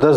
10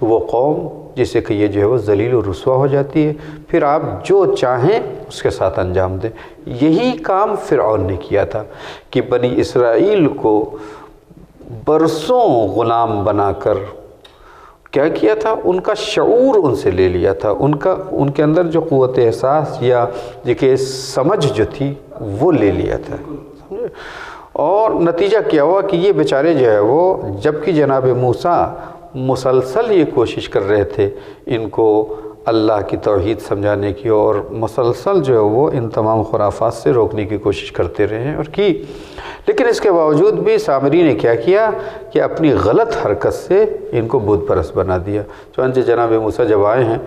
تو وہ قوم جسے کہ یہ جو ہے وہ ذلیل و رسوا ہو جاتی ہے، پھر آپ جو چاہیں اس کے ساتھ انجام دیں۔ یہی کام فرعون نے کیا تھا کہ بنی اسرائیل کو برسوں غلام بنا کر کیا کیا تھا، ان کا شعور ان سے لے لیا تھا، ان کے اندر جو قوت احساس یا کہ سمجھ جو تھی وہ لے لیا تھا، سمجھے؟ اور نتیجہ کیا ہوا کہ یہ بیچارے جو ہے وہ جبکہ جناب موسیٰ مسلسل یہ کوشش کر رہے تھے ان کو اللہ کی توحید سمجھانے کی، اور مسلسل جو ہے وہ ان تمام خرافات سے روکنے کی کوشش کرتے رہے ہیں اور کی، لیکن اس کے باوجود بھی سامری نے کیا کیا کہ اپنی غلط حرکت سے ان کو بت پرست بنا دیا۔ چنانچہ جناب موسیٰ جب آئے ہیں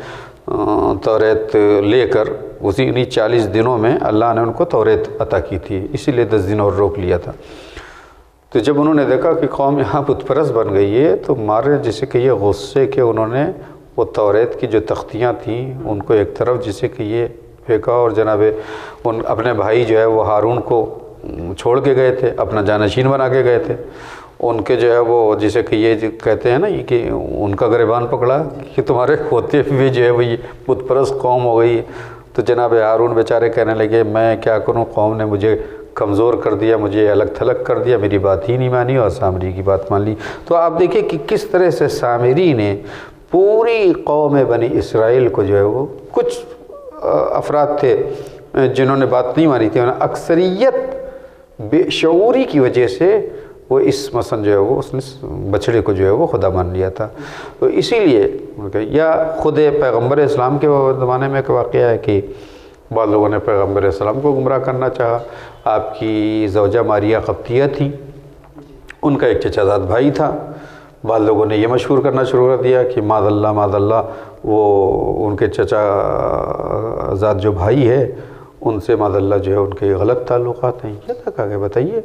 توریت لے کر، اسی انہی 40 دنوں میں اللہ نے ان کو توریت عطا کی تھی، اسی لیے 10 دن اور روک لیا تھا۔ تو جب انہوں نے دیکھا کہ قوم یہاں بت پرست بن گئی ہے تو مارے جسے کہ یہ غصے کے انہوں نے وہ توریت کی جو تختیاں تھیں ان کو ایک طرف جسے کہ یہ پھینکا، اور جناب اپنے بھائی جو ہے وہ ہارون کو چھوڑ کے گئے تھے، اپنا جانشین بنا کے گئے تھے، ان کے جو ہے وہ جسے کہ یہ کہتے ہیں نا کہ ان کا گریبان پکڑا کہ تمہارے ہوتے ہوئے جو ہے وہ یہ بت پرست قوم ہو گئی۔ تو جناب ہارون بیچارے کہنے لگے میں کیا کروں، قوم نے مجھے کمزور کر دیا، مجھے الگ تھلگ کر دیا، میری بات ہی نہیں مانی اور سامری کی بات مان لی۔ تو آپ دیکھیں کہ کس طرح سے سامری نے پوری قوم بنی اسرائیل کو جو ہے وہ، کچھ افراد تھے جنہوں نے بات نہیں مانی تھی، اکثریت بے شعوری کی وجہ سے وہ اس مثلا جو ہے وہ اس نے بچڑے کو جو ہے وہ خدا مان لیا تھا۔ تو اسی لیے یا خود پیغمبر اسلام کے زمانے میں ایک واقعہ ہے کہ بعض لوگوں نے پیغمبر اسلام کو گمراہ کرنا چاہا۔ آپ کی زوجہ ماریہ قبطیہ تھی، ان کا ایک چچا زاد بھائی تھا، بعض لوگوں نے یہ مشہور کرنا شروع کر دیا کہ معاذ اللہ وہ ان کے چچا زاد جو بھائی ہے ان سے معاذ اللہ جو ہے ان کے غلط تعلقات ہیں۔ یہ تک آگے بتائیے،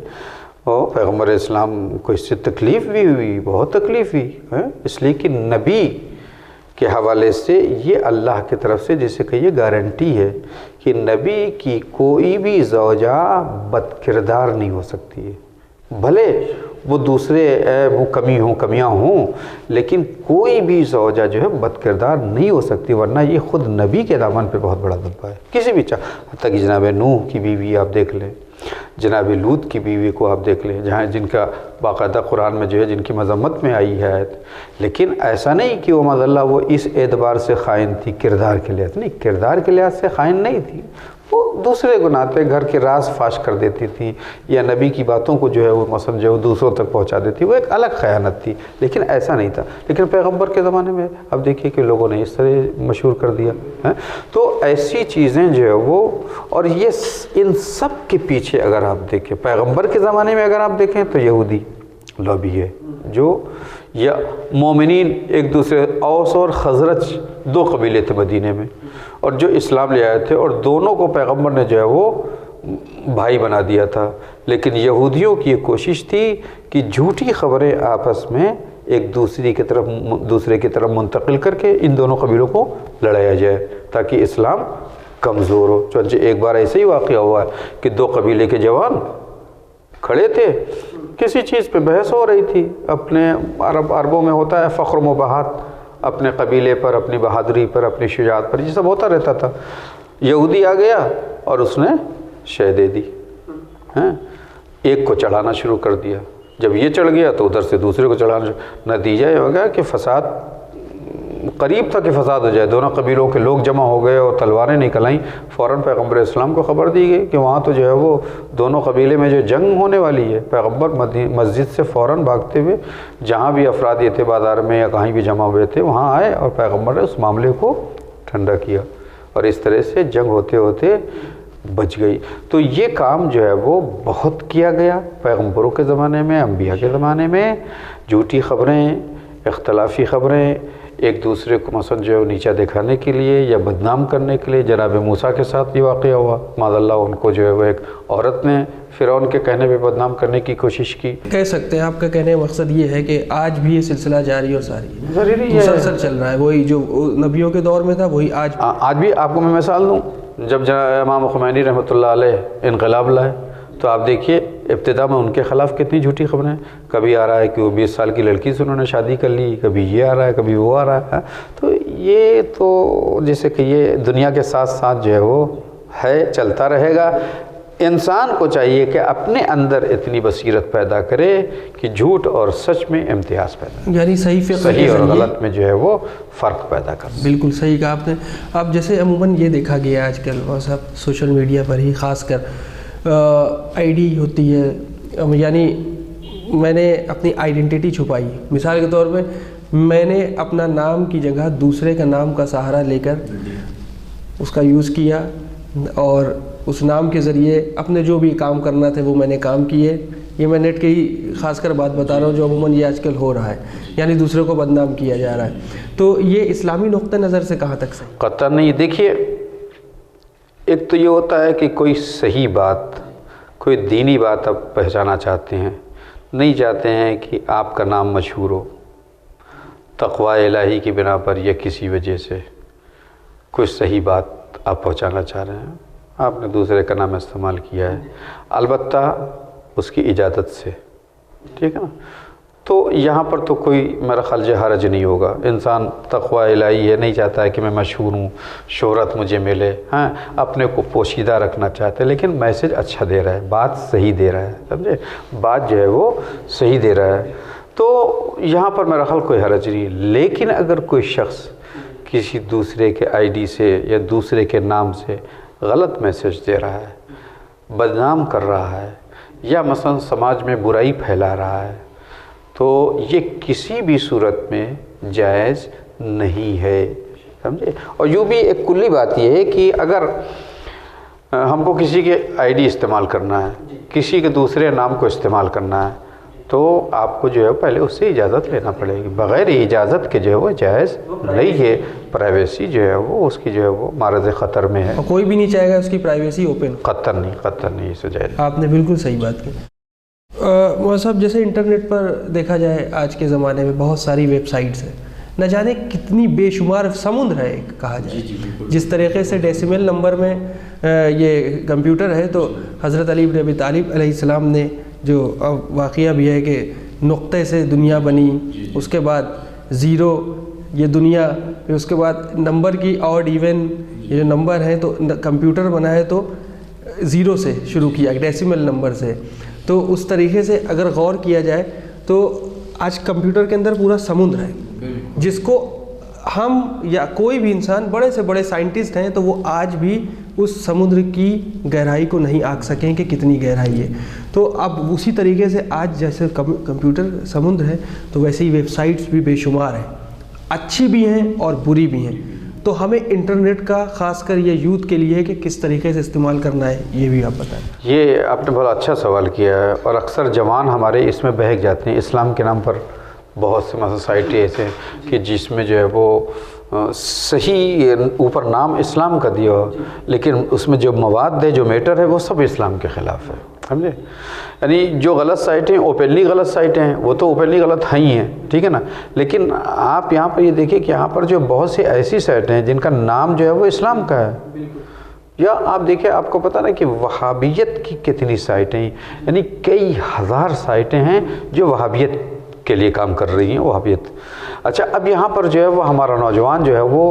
اور پیغمبر اسلام کو اس سے تکلیف بھی ہوئی، بہت تکلیف ہوئی، اس لیے کہ نبی کے حوالے سے یہ اللہ کی طرف سے جسے کہ یہ گارنٹی ہے کہ نبی کی کوئی بھی زوجہ بد کردار نہیں ہو سکتی ہے، بھلے وہ دوسرے وہ کمیاں ہوں، لیکن کوئی بھی زوجہ جو ہے بد کردار نہیں ہو سکتی، ورنہ یہ خود نبی کے دامن پہ بہت بڑا دبا ہے۔ کسی بھی حتیٰ کہ جناب نوح کی بیوی آپ دیکھ لیں، جناب لوط کی بیوی کو آپ دیکھ لیں، جہاں جن کا باقاعدہ قرآن میں جو ہے جن کی مذمت میں آئی ہے آیت، لیکن ایسا نہیں کہ وہ معاذ اللہ وہ اس اعتبار سے خائن تھی، کردار کے لحاظ نہیں، کردار کے لحاظ سے خائن نہیں تھی، وہ دوسرے گناہ تھے، گھر کے راز فاش کر دیتی تھی، یا نبی کی باتوں کو جو ہے وہ مثلا جو ہے دوسروں تک پہنچا دیتی، وہ ایک الگ خیانت تھی، لیکن ایسا نہیں تھا۔ لیکن پیغمبر کے زمانے میں اب دیکھیے کہ لوگوں نے اس طرح مشہور کر دیا ہے۔ تو ایسی چیزیں جو ہے وہ، اور یہ ان سب کے پیچھے اگر آپ دیکھیں پیغمبر کے زمانے میں اگر آپ دیکھیں تو یہودی لابی ہے، جو یا مومنین ایک دوسرے، اوس اور خزرج 2 قبیلے تھے مدینے میں، اور جو اسلام لے آئے تھے، اور دونوں کو پیغمبر نے جو ہے وہ بھائی بنا دیا تھا، لیکن یہودیوں کی یہ کوشش تھی کہ جھوٹی خبریں آپس میں ایک دوسرے کی طرف منتقل کر کے ان دونوں قبیلوں کو لڑایا جائے تاکہ اسلام کمزور ہو۔ چنانچہ ایک بار ایسے ہی واقعہ ہوا ہے کہ 2 قبیلے کے جوان کھڑے تھے، کسی چیز پہ بحث ہو رہی تھی، اپنے عربوں میں ہوتا ہے فخر و مباحات، اپنے قبیلے پر، اپنی بہادری پر، اپنی شجاعت پر، یہ سب ہوتا رہتا تھا۔ یہودی آ گیا اور اس نے شے دے دی، ایک کو چڑھانا شروع کر دیا، جب یہ چڑھ گیا تو ادھر سے دوسرے کو چڑھانا شروع، نتیجہ یہ ہو گیا کہ فساد قریب تھا کہ فساد ہو جائے، دونوں قبیلوں کے لوگ جمع ہو گئے اور تلواریں نکل آئیں۔ فوراً پیغمبر اسلام کو خبر دی گئی کہ وہاں تو جو ہے وہ دونوں قبیلے میں جو جنگ ہونے والی ہے۔ پیغمبر مسجد سے فوراً بھاگتے ہوئے جہاں بھی افراد یہ تھے بازار میں یا کہیں بھی جمع ہوئے تھے وہاں آئے، اور پیغمبر نے اس معاملے کو ٹھنڈا کیا، اور اس طرح سے جنگ ہوتے ہوتے بچ گئی۔ تو یہ کام جو ہے وہ بہت کیا گیا پیغمبروں کے زمانے میں، انبیاء کے زمانے میں، جھوٹی خبریں، اختلافی خبریں، ایک دوسرے کو مثلا جو ہے نیچا دکھانے کے لیے یا بدنام کرنے کے لیے۔ جناب موسیٰ کے ساتھ یہ واقعہ ہوا، معاذ اللہ ان کو جو ہے وہ ایک عورت نے فرعون کے کہنے پہ بدنام کرنے کی کوشش کی۔ کہہ سکتے ہیں آپ کا کہنے کا مقصد یہ ہے کہ آج بھی یہ سلسلہ جاری اور ساری ضروری ہے، مسلسل چل رہا ہے، وہی جو نبیوں کے دور میں تھا وہی آج بھی۔ آپ کو میں مثال دوں، جب امام خمینی رحمۃ اللہ علیہ انقلاب لائے تو آپ دیکھیے ابتدا میں ان کے خلاف کتنی جھوٹی خبریں، کبھی آ رہا ہے کہ وہ 20 سال کی لڑکی سے انہوں نے شادی کر لی، کبھی یہ آ رہا ہے، کبھی وہ آ رہا ہے. تو یہ تو جیسے کہ یہ دنیا کے ساتھ ساتھ جو ہے وہ ہے، چلتا رہے گا. انسان کو چاہیے کہ اپنے اندر اتنی بصیرت پیدا کرے کہ جھوٹ اور سچ میں امتیاز پیدا کرے، یعنی صحیح فقہ کے صحیح اور ذریعے. غلط میں جو ہے وہ فرق پیدا کرے. بالکل صحیح کہا آپ نے. اب جیسے عموماً یہ دیکھا گیا آج کل اور سب سوشل میڈیا پر ہی خاص کر آئی ڈی ہوتی ہے، یعنی میں نے اپنی آئیڈینٹی چھپائی. مثال کے طور پہ میں نے اپنا نام کی جگہ دوسرے کا نام کا سہارا لے کر اس کا یوز کیا، اور اس نام کے ذریعے اپنے جو بھی کام کرنا تھے وہ میں نے کام کیے. یہ میں نیٹ کی ہی خاص کر بات بتا رہا ہوں جو عموماً یہ آج کل ہو رہا ہے، یعنی دوسرے کو بدنام کیا جا رہا ہے. تو یہ اسلامی نقطہ نظر سے کہاں تک صحیح؟ قطع نہیں. دیکھیے، ایک تو یہ ہوتا ہے کہ کوئی صحیح بات، کوئی دینی بات آپ پہچانا چاہتے ہیں، نہیں چاہتے ہیں کہ آپ کا نام مشہور ہو، تقوی الہی کی بنا پر یا کسی وجہ سے کوئی صحیح بات آپ پہنچانا چاہ رہے ہیں، آپ نے دوسرے کا نام استعمال کیا ہے، البتہ اس کی اجازت سے، ٹھیک ہے نا. تو یہاں پر تو کوئی میرا خیال ہے حرج نہیں ہوگا. انسان تقوی الہی ہے، نہیں چاہتا ہے کہ میں مشہور ہوں، شہرت مجھے ملے، ہاں اپنے کو پوشیدہ رکھنا چاہتے ہیں، لیکن میسج اچھا دے رہا ہے، بات صحیح دے رہا ہے، سمجھے، بات جو ہے وہ صحیح دے رہا ہے. تو یہاں پر میرا خیال کوئی حرج نہیں. لیکن اگر کوئی شخص کسی دوسرے کے آئی ڈی سے یا دوسرے کے نام سے غلط میسج دے رہا ہے، بدنام کر رہا ہے، یا مثلا سماج میں برائی پھیلا رہا ہے، تو یہ کسی بھی صورت میں جائز نہیں ہے، سمجھے. اور یوں بھی ایک کلی بات یہ ہے کہ اگر ہم کو کسی کے آئی ڈی استعمال کرنا ہے، کسی کے دوسرے نام کو استعمال کرنا ہے، تو آپ کو جو ہے پہلے اس سے اجازت لینا پڑے گی. بغیر اجازت کے جو ہے وہ جائز نہیں ہے. پرائیویسی جو ہے وہ اس کی جو ہے وہ معرض خطر میں ہے. اور کوئی بھی نہیں چاہے گا اس کی پرائیویسی اوپن. قطع نہیں اسے جائز. آپ نے بالکل صحیح بات کی. صاحب جیسے انٹرنیٹ پر دیکھا جائے آج کے زمانے میں بہت ساری ویب سائٹس ہیں، نہ جانے کتنی بے شمار سمندر ہے کہا جائے. جس طریقے سے ڈیسیمل نمبر میں یہ کمپیوٹر ہے، تو حضرت علی بن ابی طالب علیہ السلام نے جو واقعہ بھی ہے کہ نقطے سے دنیا بنی، اس کے بعد زیرو یہ دنیا، پھر اس کے بعد نمبر کی آڈ ایون یہ جو نمبر ہیں، تو کمپیوٹر بنا ہے تو زیرو سے شروع کیا، ڈیسیمل نمبر سے. تو اس طریقے سے اگر غور کیا جائے تو آج کمپیوٹر کے اندر پورا سمندر ہے، جس کو ہم یا کوئی بھی انسان، بڑے سے بڑے سائنٹسٹ ہیں تو وہ آج بھی اس سمندر کی گہرائی کو نہیں آنک سکیں کہ کتنی گہرائی ہے. تو اب اسی طریقے سے آج جیسے کمپیوٹر سمندر ہے، تو ویسے ہی ویب سائٹس بھی بے شمار ہیں، اچھی بھی ہیں اور بری بھی ہیں. تو ہمیں انٹرنیٹ کا خاص کر یہ یوتھ کے لیے کہ کس طریقے سے استعمال کرنا ہے، یہ بھی آپ بتائیں. یہ آپ نے بہت اچھا سوال کیا ہے، اور اکثر جوان ہمارے اس میں بہک جاتے ہیں. اسلام کے نام پر بہت سے مثلا سائٹیں ایسے ہیں کہ جس میں جو ہے وہ صحیح اوپر نام اسلام کا دیا ہو، لیکن اس میں جو مواد ہے، جو میٹر ہے، وہ سب اسلام کے خلاف ہے، سمجھے. یعنی جو غلط سائٹیں اوپنلی غلط سائٹیں ہیں، وہ تو اوپنلی غلط ہیں ہی ہیں، ٹھیک ہے نا. لیکن آپ یہاں پر یہ دیکھیں کہ یہاں پر جو بہت سی ایسی سائٹیں ہیں جن کا نام جو ہے وہ اسلام کا ہے. یا آپ دیکھیں، آپ کو پتہ نا کہ وہابیت کی کتنی سائٹیں، یعنی کئی ہزار سائٹیں ہیں جو وہابیت کے لیے کام کر رہی ہیں، وہابیت. اچھا، اب یہاں پر جو ہے وہ ہمارا نوجوان جو ہے وہ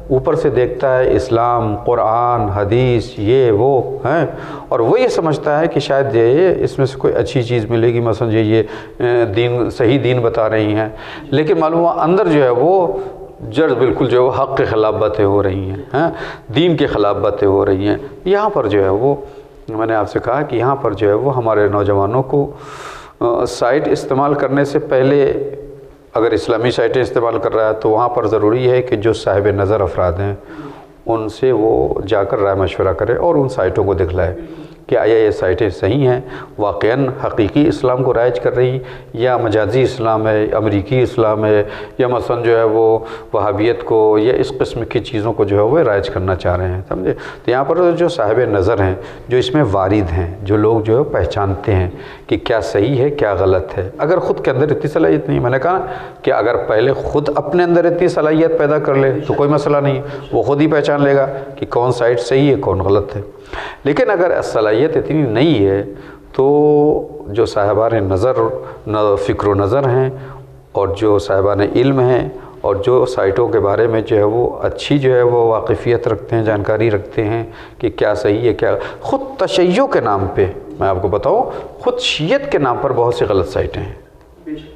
اوپر سے دیکھتا ہے اسلام، قرآن، حدیث، یہ وہ ہیں، اور وہ یہ سمجھتا ہے کہ شاید یہ اس میں سے کوئی اچھی چیز ملے گی، مثلا یہ دین، صحیح دین بتا رہی ہیں. لیکن معلوم ہوا اندر جو ہے وہ جڑ بالکل جو ہے وہ حق کے خلاف باتیں ہو رہی ہیں، دین کے خلاف باتیں ہو رہی ہیں. یہاں پر جو ہے وہ میں نے آپ سے کہا کہ یہاں پر جو ہے وہ ہمارے نوجوانوں کو سائٹ استعمال کرنے سے پہلے، اگر اسلامی سائٹیں استعمال کر رہا ہے تو وہاں پر ضروری ہے کہ جو صاحب نظر افراد ہیں ان سے وہ جا کر رائے مشورہ کرے اور ان سائٹوں کو دکھلائے کہ آیا یہ سائٹیں صحیح ہیں، واقعاً حقیقی اسلام کو رائج کر رہی، یا مجازی اسلام ہے، امریکی اسلام ہے، یا مثلا جو ہے وہ وہابیت کو یا اس قسم کی چیزوں کو جو ہے وہ رائج کرنا چاہ رہے ہیں، سمجھے. تو یہاں پر جو صاحب نظر ہیں، جو اس میں وارد ہیں، جو لوگ جو ہے پہچانتے ہیں کہ کیا صحیح ہے کیا غلط ہے. اگر خود کے اندر اتنی صلاحیت نہیں، میں نے کہا کہ اگر پہلے خود اپنے اندر اتنی صلاحیت پیدا کر لے تو کوئی مسئلہ نہیں، وہ خود ہی پہچان لے گا کہ کون سائٹ صحیح ہے کون غلط ہے. لیکن اگر صلاحیت اتنی نہیں ہے تو جو صاحبان نظر فکر و نظر ہیں اور جو صاحبان علم ہیں اور جو سائٹوں کے بارے میں جو ہے وہ اچھی جو ہے وہ واقفیت رکھتے ہیں، جانکاری رکھتے ہیں کہ کیا صحیح ہے کیا، خود تشیع کے نام پہ میں آپ کو بتاؤں، خود شیعت کے نام پر بہت سی غلط سائٹیں ہیں،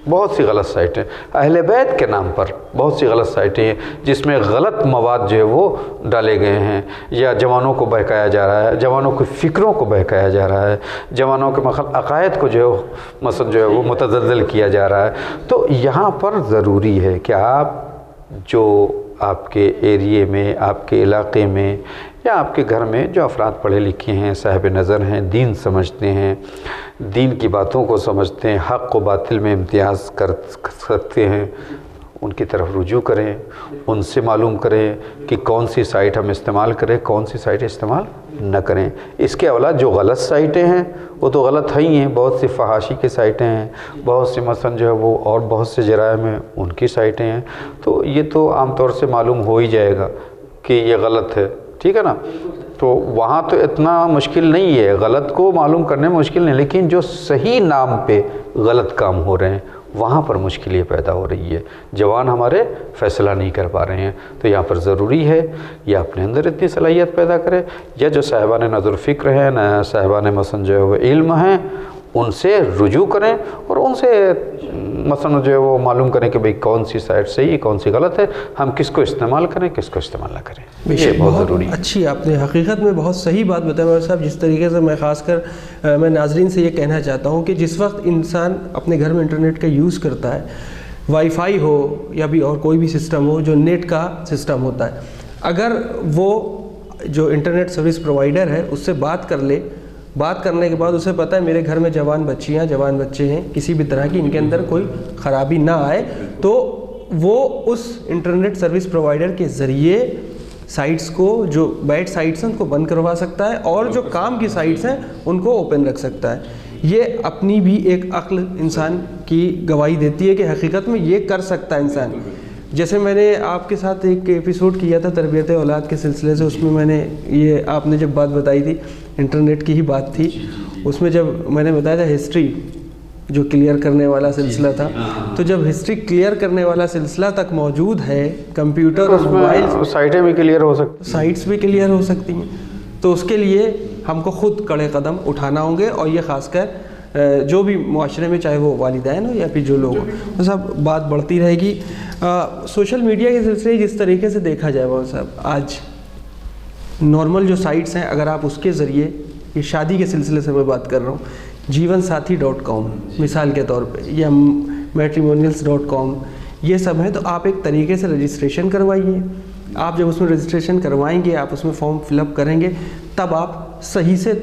بہت سی غلط سائٹیں، اہل بیت کے نام پر بہت سی غلط سائٹیں ہیں جس میں غلط مواد جو ہے وہ ڈالے گئے ہیں، یا جوانوں کو بہکایا جا رہا ہے، جوانوں کی فکروں کو بہکایا جا رہا ہے، جوانوں کے عقائد کو جو ہے مثلا جو ہے وہ متزلزل کیا جا رہا ہے۔ تو یہاں پر ضروری ہے کہ آپ جو آپ کے ایریے میں، آپ کے علاقے میں یا آپ کے گھر میں جو افراد پڑھے لکھے ہیں، صاحب نظر ہیں، دین سمجھتے ہیں، دین کی باتوں کو سمجھتے ہیں، حق و باطل میں امتیاز کر سکتے ہیں، ان کی طرف رجوع کریں، ان سے معلوم کریں کہ کون سی سائٹ ہم استعمال کریں، کون سی سائٹ استعمال نہ کریں۔ اس کے علاوہ جو غلط سائٹیں ہیں وہ تو غلط ہی ہیں، بہت سی فحاشی کی سائٹیں ہیں، بہت سی مثلا جو ہے وہ اور بہت سے جرائم ہیں ان کی سائٹیں ہیں، تو یہ تو عام طور سے معلوم ہو ہی جائے گا کہ یہ غلط ہے، ٹھیک ہے نا۔ تو وہاں تو اتنا مشکل نہیں ہے، غلط کو معلوم کرنے میں مشکل نہیں، لیکن جو صحیح نام پہ غلط کام ہو رہے ہیں وہاں پر مشکل یہ پیدا ہو رہی ہے، جوان ہمارے فیصلہ نہیں کر پا رہے ہیں۔ تو یہاں پر ضروری ہے یا اپنے اندر اتنی صلاحیت پیدا کرے، یا جو صاحبان نظر فکر ہیں، صاحبان مثلا جو ہے وہ علم ہیں، ان سے رجوع کریں اور ان سے مثلا جو ہے وہ معلوم کریں کہ بھئی کون سی سائٹ صحیح کون سی غلط ہے، ہم کس کو استعمال کریں کس کو استعمال نہ کریں، یہ بہت ضروری ہے۔ اچھی آپ نے حقیقت میں بہت صحیح بات بتائی مولانا صاحب، جس طریقے سے میں خاص کر میں ناظرین سے یہ کہنا چاہتا ہوں کہ جس وقت انسان اپنے گھر میں انٹرنیٹ کا یوز کرتا ہے، وائی فائی ہو یا بھی اور کوئی بھی سسٹم ہو جو نیٹ کا سسٹم ہوتا ہے، اگر وہ جو انٹرنیٹ سروس پرووائڈر ہے اس سے بات کر لے، بات کرنے کے بعد اسے پتہ ہے میرے گھر میں جوان بچیاں جوان بچے ہیں، کسی بھی طرح کی ان کے اندر کوئی خرابی نہ آئے، تو وہ اس انٹرنیٹ سروس پرووائڈر کے ذریعے سائٹس کو جو بیڈ سائٹس ہیں ان کو بند کروا سکتا ہے اور جو کام کی سائٹس ہیں ان کو اوپن رکھ سکتا ہے۔ یہ اپنی بھی ایک عقل انسان کی گواہی دیتی ہے کہ حقیقت میں یہ کر سکتا ہے انسان۔ جیسے میں نے آپ کے ساتھ ایک ایپیسوڈ کیا تھا تربیت اولاد کے سلسلے سے، اس میں میں نے یہ آپ نے جب بات بتائی تھی انٹرنیٹ کی ہی بات تھی، اس میں جب میں نے بتایا تھا ہسٹری جو کلیئر کرنے والا سلسلہ تھا، تو جب ہسٹری کلیئر کرنے والا سلسلہ تک موجود ہے کمپیوٹر اور موبائل، سائٹیں بھی کلیئر ہو سکتی، سائٹس بھی کلیئر ہو سکتی ہیں، تو اس کے لیے ہم کو خود کڑے قدم اٹھانا ہوں گے، اور یہ خاص کر جو بھی معاشرے میں چاہے وہ والدین ہو یا پھر جو لوگ ہوں، تو سب بات بڑھتی رہے گی۔ سوشل میڈیا کے سلسلے جس طریقے سے دیکھا جائے وہ صاحب، آج نارمل جو سائٹس ہیں اگر آپ اس کے ذریعے، یہ شادی کے سلسلے سے میں بات کر رہا ہوں، jeevansathi.com مثال کے طور پہ، یا matrimonials.com، یہ سب ہیں، تو آپ ایک طریقے سے رجسٹریشن کروائیے۔ آپ جب اس میں رجسٹریشن کروائیں گے، آپ اس میں فارم فل اپ کریں گے، تب آپ صحیح سے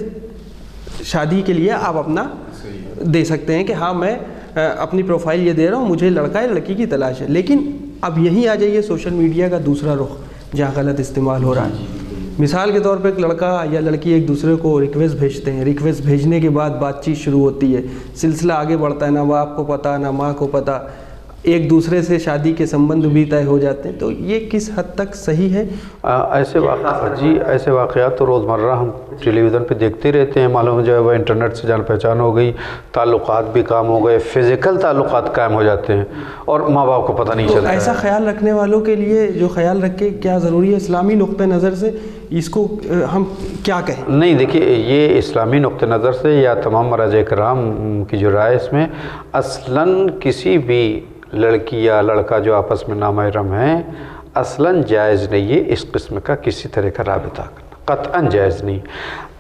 شادی کے لیے آپ اپنا دے سکتے ہیں کہ ہاں میں اپنی پروفائل یہ دے رہا ہوں، مجھے لڑکا یا لڑکی کی تلاش ہے۔ لیکن اب یہیں آ جائیے سوشل میڈیا کا دوسرا رخ جہاں غلط استعمال ہو رہا ہے۔ مثال کے طور پہ ایک لڑکا یا لڑکی ایک دوسرے کو ریکویسٹ بھیجتے ہیں، ریکویسٹ بھیجنے کے بعد بات چیت شروع ہوتی ہے، سلسلہ آگے بڑھتا ہے، نہ باپ کو پتہ نہ ماں کو پتہ، ایک دوسرے سے شادی کے سمبند بھی طے ہو جاتے ہیں، تو یہ کس حد تک صحیح ہے؟ ایسے واقعات تو روزمرہ ہم ٹیلی ویژن پہ دیکھتے رہتے ہیں، معلوم جو ہے وہ انٹرنیٹ سے جان پہچان ہو گئی، تعلقات بھی کام ہو گئے، فزیکل تعلقات قائم ہو جاتے ہیں اور ماں باپ کو پتہ نہیں چلتا۔ ایسا خیال رکھنے والوں کے لیے جو خیال رکھے کیا ضروری ہے اسلامی نقطہ نظر سے، اس کو ہم کیا کہیں؟ نہیں دیکھیے، یہ اسلامی نقطہ نظر سے یا تمام مراجع کرام کی جو رائے اس میں، اصلاً کسی بھی لڑکی یا لڑکا جو آپس میں نامحرم ہیں، اصلاً جائز نہیں ہے اس قسم کا کسی طرح کا رابطہ کرنا، قطعاً جائز نہیں۔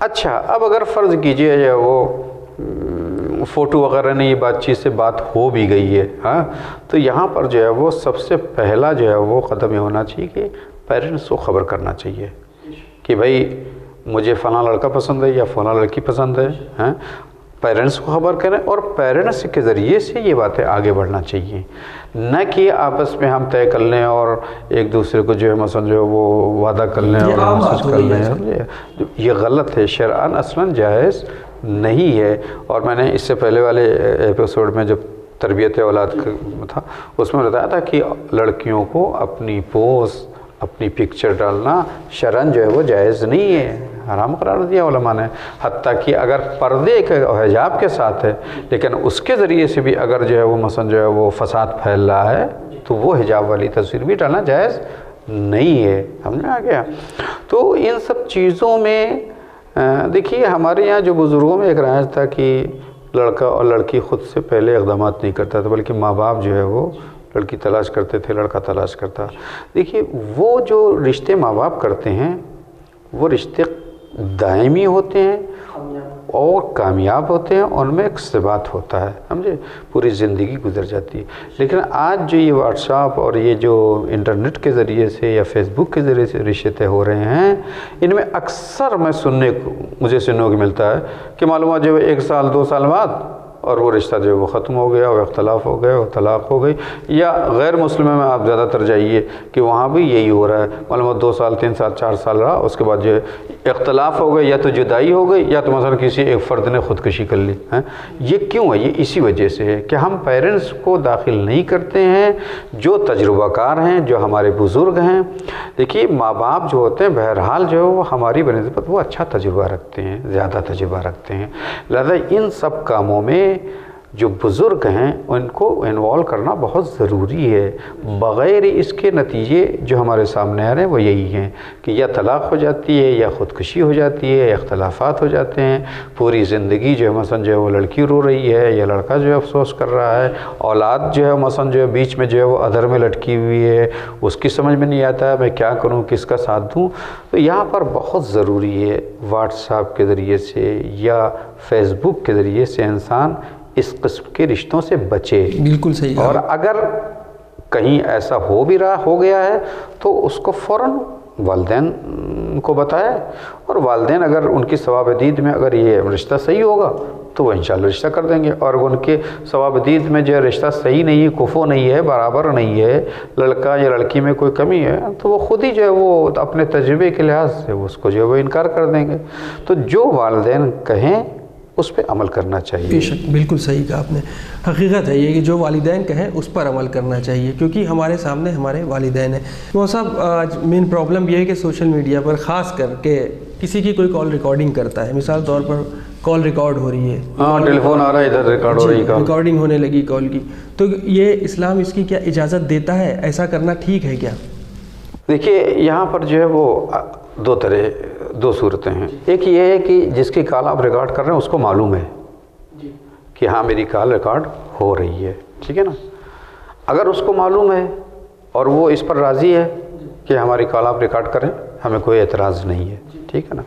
اچھا، اب اگر فرض کیجئے یا وہ فوٹو وغیرہ نہیں، بات چیت سے بات ہو بھی گئی ہے، ہاں، تو یہاں پر جو ہے وہ سب سے پہلا جو ہے وہ قدم یہ ہونا چاہیے کہ پیرنٹس کو خبر کرنا چاہیے کہ بھائی مجھے فلاں لڑکا پسند ہے یا فلاں لڑکی پسند ہے، ہاں، پیرنٹس کو خبر کریں اور پیرنٹس کے ذریعے سے یہ باتیں آگے بڑھنا چاہیے، نہ کہ آپس میں ہم طے کر لیں اور ایک دوسرے کو جو ہے مثلا جو ہے وہ وعدہ کر لیں اور محسوس کر لیں، یہ غلط ہے، شرعاً اصلاً جائز نہیں ہے۔ اور میں نے اس سے پہلے والے ایپیسوڈ میں جب تربیت اولاد تھا اس میں بتایا تھا کہ لڑکیوں کو اپنی پوز، اپنی پکچر ڈالنا شرعاً جو ہے وہ جائز نہیں ہے، حرام قرار دیا علماء نے، حتیٰ کہ اگر پردے کے حجاب کے ساتھ ہے لیکن اس کے ذریعے سے بھی اگر جو ہے وہ مثلا جو ہے وہ فساد پھیل رہا ہے تو وہ حجاب والی تصویر بھی ڈالنا جائز نہیں ہے، سمجھ میں آ گیا۔ تو ان سب چیزوں میں دیکھیے ہمارے یہاں جو بزرگوں میں ایک رائج تھا کہ لڑکا اور لڑکی خود سے پہلے اقدامات نہیں کرتا تھا، بلکہ ماں باپ جو ہے وہ لڑکی تلاش کرتے تھے، لڑکا تلاش کرتا۔ دیکھیے وہ جو رشتے ماں باپ کرتے ہیں وہ رشتے دائمی ہوتے ہیں اور کامیاب ہوتے ہیں، ان میں ایک ثبات ہوتا ہے، سمجھے، پوری زندگی گزر جاتی ہے۔ لیکن آج جو یہ واٹس ایپ اور یہ جو انٹرنیٹ کے ذریعے سے یا فیس بک کے ذریعے سے رشتے طے ہو رہے ہیں، ان میں اکثر مجھے سننے کو ملتا ہے کہ معلومات جو 1 سال 2 سال بعد اور وہ رشتہ جو ہے وہ ختم ہو گیا، وہ اختلاف ہو گئے، وہ طلاق ہو گئی، یا غیر مسلموں میں آپ زیادہ تر جائیے کہ وہاں بھی یہی ہو رہا ہے، معلومات 2 سال 3 سال 4 سال رہا، اس کے بعد جو ہے اختلاف ہو گئے، یا تو جدائی ہو گئی یا تو مثلا کسی ایک فرد نے خودکشی کر لی ہے۔ یہ کیوں ہے؟ یہ اسی وجہ سے ہے کہ ہم پیرنٹس کو داخل نہیں کرتے ہیں، جو تجربہ کار ہیں، جو ہمارے بزرگ ہیں۔ دیکھیے ماں باپ جو ہوتے ہیں بہرحال جو ہے وہ ہماری بنسبت وہ اچھا تجربہ رکھتے ہیں، زیادہ تجربہ رکھتے ہیں، لہذا ان سب کاموں میں جو بزرگ ہیں ان کو انوالو کرنا بہت ضروری ہے۔ بغیر اس کے نتیجے جو ہمارے سامنے آ رہے ہیں وہ یہی ہیں کہ یا طلاق ہو جاتی ہے، یا خودکشی ہو جاتی ہے، یا اختلافات ہو جاتے ہیں، پوری زندگی جو ہے مثلا جو ہے وہ لڑکی رو رہی ہے یا لڑکا جو ہے افسوس کر رہا ہے، اولاد جو ہے مثلا جو ہے بیچ میں جو ہے وہ ادھر میں لٹکی ہوئی ہے، اس کی سمجھ میں نہیں آتا ہے میں کیا کروں، کس کا ساتھ دوں۔ تو یہاں پر بہت ضروری ہے واٹس ایپ کے ذریعے سے یا فیس بک کے ذریعے سے انسان اس قسم کے رشتوں سے بچے۔ بالکل صحیح۔ اور اگر کہیں ایسا ہو گیا ہے تو اس کو فوراً والدین کو بتائے، اور والدین اگر ان کی ثواب دید میں اگر یہ رشتہ صحیح ہوگا تو وہ انشاءاللہ رشتہ کر دیں گے، اور ان کے ثواب دید میں جو رشتہ صحیح نہیں ہے، کفو نہیں ہے، برابر نہیں ہے، لڑکا یا لڑکی میں کوئی کمی ہے، تو وہ خود ہی جو ہے وہ اپنے تجربے کے لحاظ سے اس کو جو ہے وہ انکار کر دیں گے۔ تو جو والدین کہیں اس پہ عمل کرنا چاہیے۔ بے شک، بالکل صحیح کہا آپ نے۔ حقیقت ہے یہ کہ جو والدین کہیں اس پر عمل کرنا چاہیے، کیونکہ ہمارے سامنے ہمارے والدین ہیں۔ وہ صاحب آج مین پرابلم یہ ہے کہ سوشل میڈیا پر خاص کر کے کسی کی کوئی کال ریکارڈنگ کرتا ہے، مثال طور پر کال ریکارڈ ہو رہی ہے، ہاں ٹیلی فون آ رہا ہے، ادھر ریکارڈ ہو رہی ہے، ریکارڈنگ ہونے لگی کال کی، تو یہ اسلام اس کی کیا اجازت دیتا ہے؟ ایسا کرنا ٹھیک ہے کیا؟ دیکھیے یہاں پر جو ہے وہ دو صورتیں ہیں۔ ایک یہ ہے کہ جس کی کال آپ ریکارڈ کر رہے ہیں اس کو معلوم ہے کہ ہاں میری کال ریکارڈ ہو رہی ہے، ٹھیک ہے نا۔ اگر اس کو معلوم ہے اور وہ اس پر راضی ہے کہ ہماری کال آپ ریکارڈ کریں، ہمیں کوئی اعتراض نہیں ہے، ٹھیک ہے نا،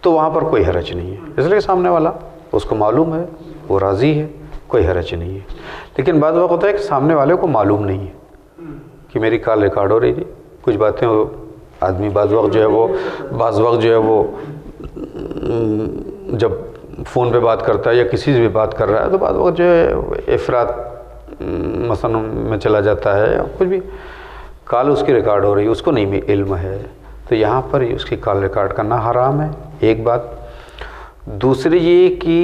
تو وہاں پر کوئی حرج نہیں ہے، اس لیے سامنے والا اس کو معلوم ہے، وہ راضی ہے، کوئی حرج نہیں ہے۔ لیکن بعض وقت ہوتا ہے کہ سامنے والے کو معلوم نہیں ہے کہ میری کال ریکارڈ ہو رہی تھی، کچھ باتیں آدمی بعض وقت جو ہے وہ جب فون پہ بات کرتا ہے یا کسی سے بھی بات کر رہا ہے تو بعض وقت جو ہے افراد مثلا میں چلا جاتا ہے، یا کچھ بھی کال اس کی ریکارڈ ہو رہی ہے، اس کو نہیں علم ہے، تو یہاں پر اس کی کال ریکارڈ کرنا حرام ہے، ایک بات۔ دوسری یہ کہ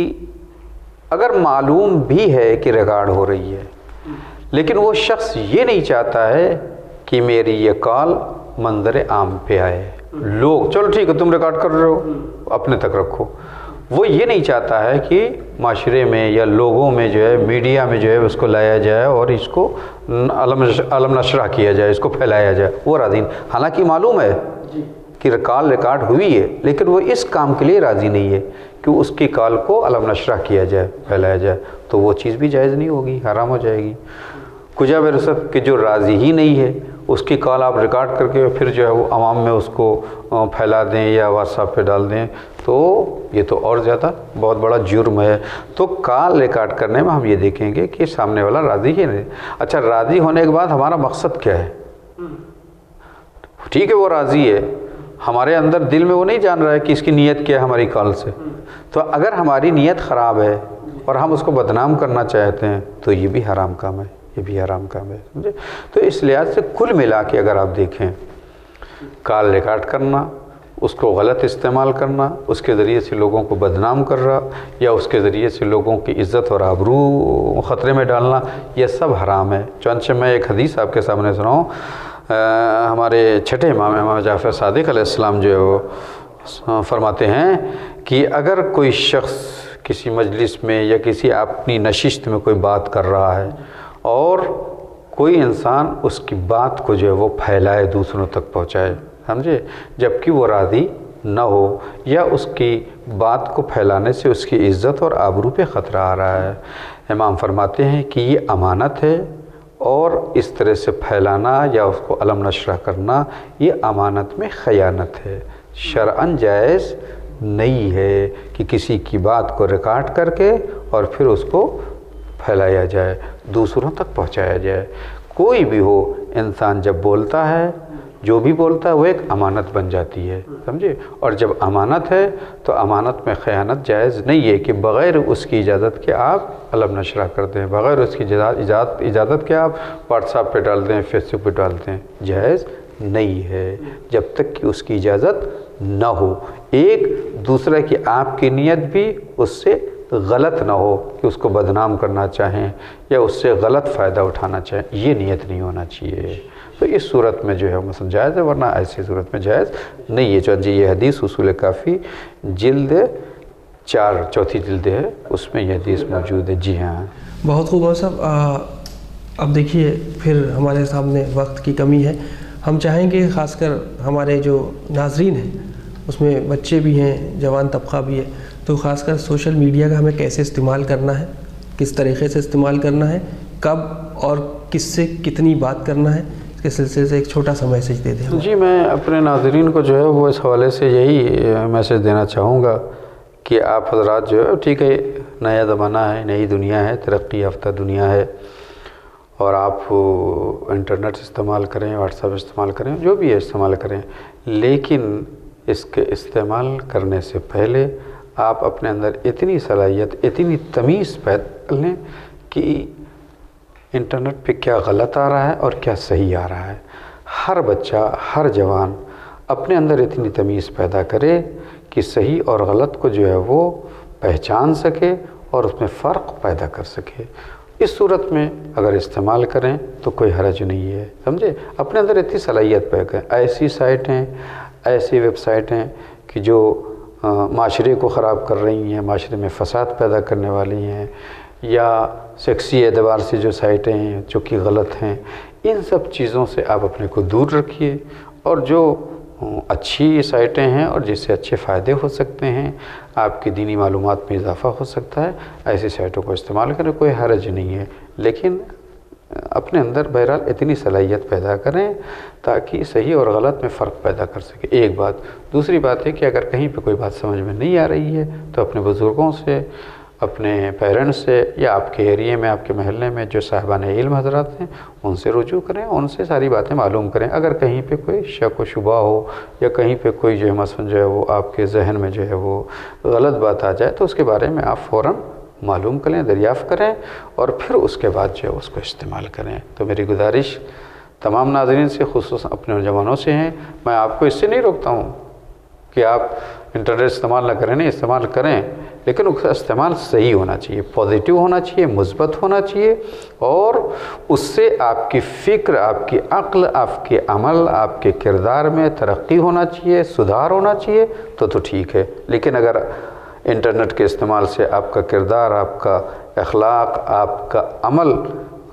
اگر معلوم بھی ہے کہ ریکارڈ ہو رہی ہے لیکن وہ شخص یہ نہیں چاہتا ہے کہ میری یہ کال منظر عام پہ آئے، لوگ چلو ٹھیک ہے تم ریکارڈ کر رہے ہو اپنے تک رکھو، وہ یہ نہیں چاہتا ہے کہ معاشرے میں یا لوگوں میں جو ہے میڈیا میں جو ہے اس کو لایا جائے اور اس کو علم نشرہ کیا جائے، اس کو پھیلایا جائے، وہ راضی نہیں، حالانکہ معلوم ہے کہ کال ریکارڈ ہوئی ہے لیکن وہ اس کام کے لیے راضی نہیں ہے کہ اس کی کال کو علم نشرہ کیا جائے، پھیلایا جائے، تو وہ چیز بھی جائز نہیں ہوگی، حرام ہو جائے گی۔ کجا برسد کہ جو راضی ہی نہیں ہے اس کی کال آپ ریکارڈ کر کے پھر جو ہے وہ عوام میں اس کو پھیلا دیں یا واٹس ایپ پہ ڈال دیں، تو یہ تو اور زیادہ بہت بڑا جرم ہے۔ تو کال ریکارڈ کرنے میں ہم یہ دیکھیں گے کہ سامنے والا راضی ہی نہیں۔ اچھا راضی ہونے کے بعد ہمارا مقصد کیا ہے؟ ٹھیک ہے وہ راضی ہے، ہمارے اندر دل میں وہ نہیں جان رہا ہے کہ اس کی نیت کیا ہے ہماری کال سے، تو اگر ہماری نیت خراب ہے اور ہم اس کو بدنام کرنا چاہتے ہیں تو یہ بھی حرام کام ہے، یہ بھی حرام کام ہے، سمجھے؟ تو اس لحاظ سے کل ملا کے اگر آپ دیکھیں، کال ریکارڈ کرنا، اس کو غلط استعمال کرنا، اس کے ذریعے سے لوگوں کو بدنام کر رہا یا اس کے ذریعے سے لوگوں کی عزت اور آبرو خطرے میں ڈالنا، یہ سب حرام ہے۔ چنانچہ میں ایک حدیث آپ کے سامنے سناؤں، ہمارے چھٹے امام جعفر صادق علیہ السلام جو ہے وہ فرماتے ہیں کہ اگر کوئی شخص کسی مجلس میں یا کسی اپنی نشست میں کوئی بات کر رہا ہے اور کوئی انسان اس کی بات کو جو ہے وہ پھیلائے، دوسروں تک پہنچائے، سمجھے، جبکہ وہ راضی نہ ہو یا اس کی بات کو پھیلانے سے اس کی عزت اور آبرو پہ خطرہ آ رہا ہے، امام فرماتے ہیں کہ یہ امانت ہے، اور اس طرح سے پھیلانا یا اس کو علم نشرہ کرنا یہ امانت میں خیانت ہے، شرعاً جائز نہیں ہے کہ کسی کی بات کو ریکارڈ کر کے اور پھر اس کو پھیلایا جائے، دوسروں تک پہنچایا جائے۔ کوئی بھی ہو، انسان جب بولتا ہے، جو بھی بولتا ہے وہ ایک امانت بن جاتی ہے، سمجھے، اور جب امانت ہے تو امانت میں خیانت جائز نہیں ہے کہ بغیر اس کی اجازت کے آپ علم نشرہ کر دیں، بغیر اس کی اجازت کے آپ واٹس ایپ پہ ڈال دیں، فیس بک پہ ڈال دیں، جائز نہیں ہے جب تک کہ اس کی اجازت نہ ہو۔ ایک دوسرے کی آپ کی نیت بھی اس سے غلط نہ ہو کہ اس کو بدنام کرنا چاہیں یا اس سے غلط فائدہ اٹھانا چاہیں، یہ نیت نہیں ہونا چاہیے۔ تو اس صورت میں جو ہے مثلا جائز ہے، ورنہ ایسی صورت میں جائز نہیں ہے۔ چونکہ یہ حدیث اصول کافی جلد 4 چوتھی جلد ہے، اس میں یہ حدیث موجود ہے۔ جی ہاں، بہت خوب مولوی صاحب، اب دیکھیے پھر ہمارے سامنے وقت کی کمی ہے، ہم چاہیں گے خاص کر ہمارے جو ناظرین ہیں اس میں بچے بھی ہیں، جوان طبقہ بھی ہے، تو خاص کر سوشل میڈیا کا ہمیں کیسے استعمال کرنا ہے، کس طریقے سے استعمال کرنا ہے، کب اور کس سے کتنی بات کرنا ہے، اس کے سلسلے سے ایک چھوٹا سا میسیج دے دیں۔ جی، میں اپنے ناظرین کو جو ہے وہ اس حوالے سے یہی میسیج دینا چاہوں گا کہ آپ حضرات جو ہے ٹھیک ہے، نیا زمانہ ہے، نئی دنیا ہے، ترقی یافتہ دنیا ہے، اور آپ انٹرنیٹ استعمال کریں، واٹس ایپ استعمال کریں، جو بھی ہے استعمال کریں، لیکن اس کے استعمال کرنے سے پہلے آپ اپنے اندر اتنی صلاحیت، اتنی تمیز پیدا کر لیں کہ انٹرنیٹ پہ کیا غلط آ رہا ہے اور کیا صحیح آ رہا ہے۔ ہر بچہ، ہر جوان اپنے اندر اتنی تمیز پیدا کرے کہ صحیح اور غلط کو جو ہے وہ پہچان سکے اور اس میں فرق پیدا کر سکے۔ اس صورت میں اگر استعمال کریں تو کوئی حرج نہیں ہے، سمجھے، اپنے اندر اتنی صلاحیت پیدا کریں۔ ایسی سائٹ ہیں، ایسی ویب سائٹ ہیں کہ جو معاشرے کو خراب کر رہی ہیں، معاشرے میں فساد پیدا کرنے والی ہیں، یا سیکسی اعتبار سے جو سائٹیں ہیں جو کہ غلط ہیں، ان سب چیزوں سے آپ اپنے کو دور رکھیے، اور جو اچھی سائٹیں ہیں اور جس سے اچھے فائدے ہو سکتے ہیں، آپ کی دینی معلومات میں اضافہ ہو سکتا ہے، ایسی سائٹوں کو استعمال کریں، کوئی حرج نہیں ہے، لیکن اپنے اندر بہرحال اتنی صلاحیت پیدا کریں تاکہ صحیح اور غلط میں فرق پیدا کر سکے، ایک بات۔ دوسری بات ہے کہ اگر کہیں پہ کوئی بات سمجھ میں نہیں آ رہی ہے تو اپنے بزرگوں سے، اپنے پیرنٹس سے، یا آپ کے ایریے میں، آپ کے محلے میں جو صاحبان علم حضرات ہیں ان سے رجوع کریں، ان سے ساری باتیں معلوم کریں۔ اگر کہیں پہ کوئی شک و شبہ ہو یا کہیں پہ کوئی جو ہے مثلا جو ہے وہ آپ کے ذہن میں جو ہے وہ غلط بات آ جائے تو اس کے بارے میں آپ فوراً معلوم کریں، دریافت کریں، اور پھر اس کے بعد جو ہے اس کو استعمال کریں۔ تو میری گزارش تمام ناظرین سے، خصوصاً اپنے نوجوانوں سے ہیں، میں آپ کو اس سے نہیں روکتا ہوں کہ آپ انٹرنیٹ استعمال نہ کریں، نہیں، استعمال کریں، لیکن اس کا استعمال صحیح ہونا چاہیے، پازیٹیو ہونا چاہیے، مثبت ہونا چاہیے، اور اس سے آپ کی فکر، آپ کی عقل، آپ کے عمل، آپ کے کردار میں ترقی ہونا چاہیے، سدھار ہونا چاہیے، تو ٹھیک ہے۔ لیکن اگر انٹرنیٹ کے استعمال سے آپ کا کردار، آپ کا اخلاق، آپ کا عمل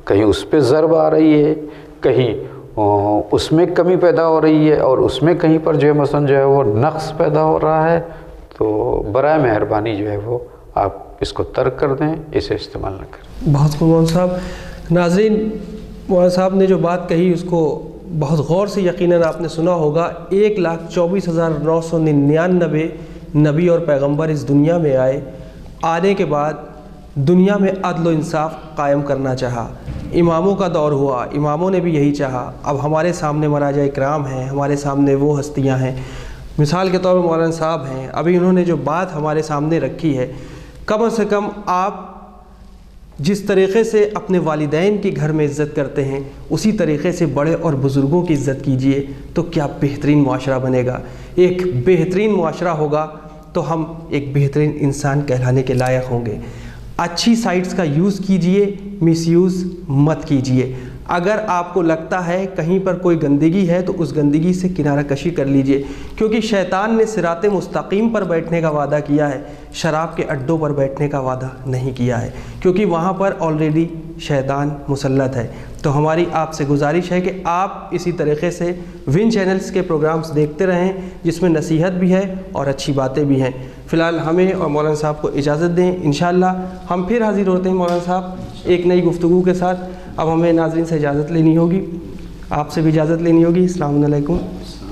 کہیں اس پہ ضرب آ رہی ہے، کہیں اس میں کمی پیدا ہو رہی ہے، اور اس میں کہیں پر جو ہے مثلا جو ہے وہ نقص پیدا ہو رہا ہے، تو برائے مہربانی جو ہے وہ آپ اس کو ترک کر دیں، اسے استعمال نہ کریں۔ بہت خوب مولانا صاحب۔ ناظرین، مولانا صاحب نے جو بات کہی اس کو بہت غور سے یقیناً آپ نے سنا ہوگا۔ 1,24,999 نبی اور پیغمبر اس دنیا میں آئے، آنے کے بعد دنیا میں عدل و انصاف قائم کرنا چاہا، اماموں کا دور ہوا، اماموں نے بھی یہی چاہا۔ اب ہمارے سامنے مراجع اکرام ہیں، ہمارے سامنے وہ ہستیاں ہیں، مثال کے طور پر مولانا صاحب ہیں، ابھی انہوں نے جو بات ہمارے سامنے رکھی ہے، کم سے کم آپ جس طریقے سے اپنے والدین کے گھر میں عزت کرتے ہیں اسی طریقے سے بڑے اور بزرگوں کی عزت کیجئے، تو کیا بہترین معاشرہ بنے گا۔ ایک بہترین معاشرہ ہوگا تو ہم ایک بہترین انسان کہلانے کے لائق ہوں گے۔ اچھی سائٹس کا یوز کیجئے، مس یوز مت کیجئے۔ اگر آپ کو لگتا ہے کہیں پر کوئی گندگی ہے تو اس گندگی سے کنارہ کشی کر لیجئے، کیونکہ شیطان نے صراط مستقیم پر بیٹھنے کا وعدہ کیا ہے، شراب کے اڈوں پر بیٹھنے کا وعدہ نہیں کیا ہے، کیونکہ وہاں پر آلریڈی شیطان مسلط ہے۔ تو ہماری آپ سے گزارش ہے کہ آپ اسی طریقے سے ون چینلز کے پروگرامز دیکھتے رہیں جس میں نصیحت بھی ہے اور اچھی باتیں بھی ہیں۔ فی الحال ہمیں اور مولانا صاحب کو اجازت دیں، انشاءاللہ ہم پھر حاضر ہوتے ہیں مولانا صاحب ایک نئی گفتگو کے ساتھ۔ اب ہمیں ناظرین سے اجازت لینی ہوگی، آپ سے بھی اجازت لینی ہوگی۔ السلام علیکم،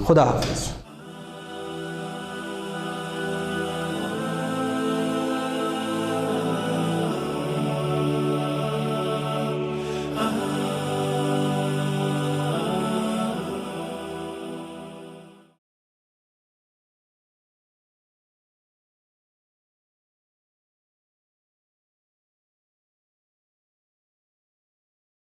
خدا حافظ۔